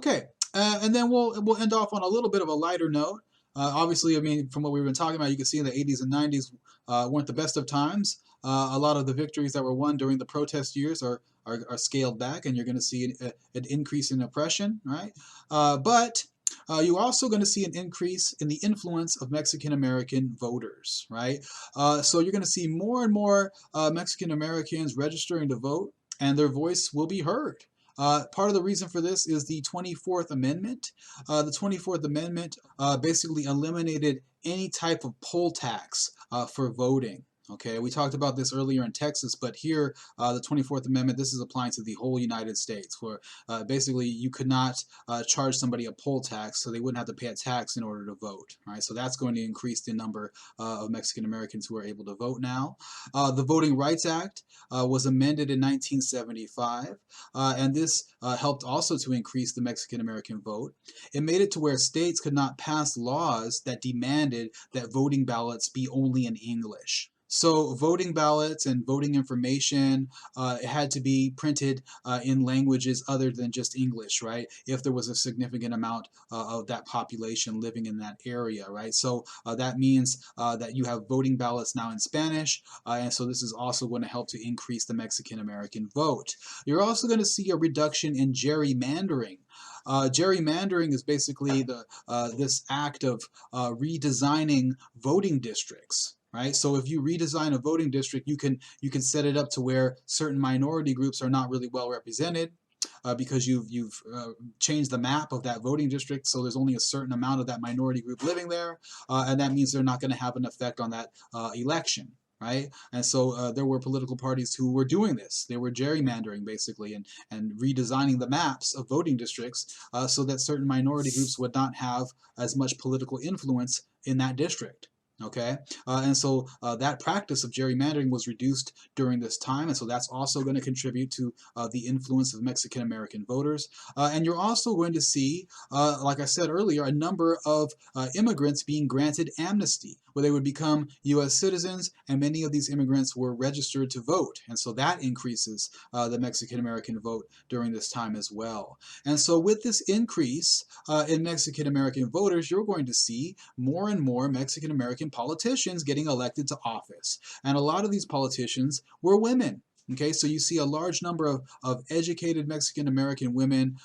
Okay, and then we'll end off on a little bit of a lighter note. Obviously, I mean, from what we've been talking about, you can see in the 80s and 90s weren't the best of times. A lot of the victories that were won during the protest years are scaled back, and you're going to see an increase in oppression, right? But you're also going to see an increase in the influence of Mexican American voters, right? So you're going to see more and more Mexican Americans registering to vote, and their voice will be heard. Part of the reason for this is the 24th Amendment. The 24th Amendment basically eliminated any type of poll tax for voting. Okay, we talked about this earlier in Texas, but here, the 24th Amendment, this is applying to the whole United States, where basically you could not charge somebody a poll tax, so they wouldn't have to pay a tax in order to vote. Right, so that's going to increase the number of Mexican Americans who are able to vote now. The Voting Rights Act was amended in 1975, and this helped also to increase the Mexican American vote. It made it to where states could not pass laws that demanded that voting ballots be only in English. So voting ballots and voting information had to be printed in languages other than just English, right? If there was a significant amount of that population living in that area, right? So that means that you have voting ballots now in Spanish, and so this is also going to help to increase the Mexican American vote. You're also going to see a reduction in gerrymandering. Gerrymandering is basically this act of redesigning voting districts. Right, so if you redesign a voting district, you can set it up to where certain minority groups are not really well represented, because you've changed the map of that voting district, so there's only a certain amount of that minority group living there, and that means they're not going to have an effect on that election. Right, and so there were political parties who were doing this. They were gerrymandering basically, and redesigning the maps of voting districts so that certain minority groups would not have as much political influence in that district. Okay, and so that practice of gerrymandering was reduced during this time, and so that's also going to contribute to the influence of Mexican American voters. And you're also going to see, like I said earlier, a number of immigrants being granted amnesty, where they would become U.S. citizens, and many of these immigrants were registered to vote, and so that increases the Mexican American vote during this time as well. And so with this increase in Mexican American voters, you're going to see more and more Mexican American politicians getting elected to office. And a lot of these politicians were women. Okay, so you see a large number of educated Mexican American women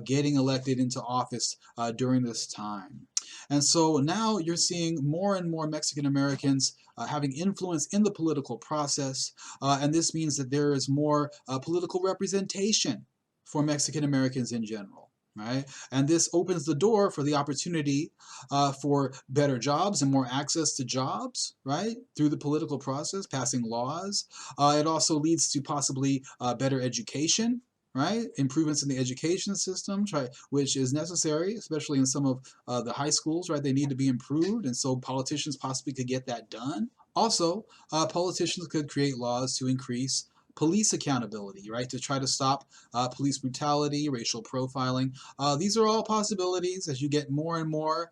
getting elected into office during this time. And so now you're seeing more and more Mexican Americans having influence in the political process, and this means that there is more political representation for Mexican Americans in general. Right? And this opens the door for the opportunity for better jobs and more access to jobs, right? Through the political process, passing laws. It also leads to possibly better education, right? Improvements in the education system, which is necessary, especially in some of the high schools, right? They need to be improved, and so politicians possibly could get that done. Also, politicians could create laws to increase police accountability, right? To try to stop police brutality, racial profiling. These are all possibilities as you get more and more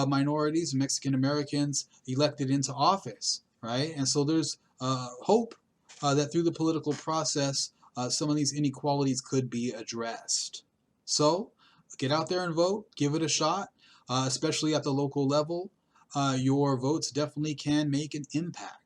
minorities, Mexican Americans elected into office, right? And so there's hope that through the political process, some of these inequalities could be addressed. So get out there and vote, give it a shot, especially at the local level. Your votes definitely can make an impact.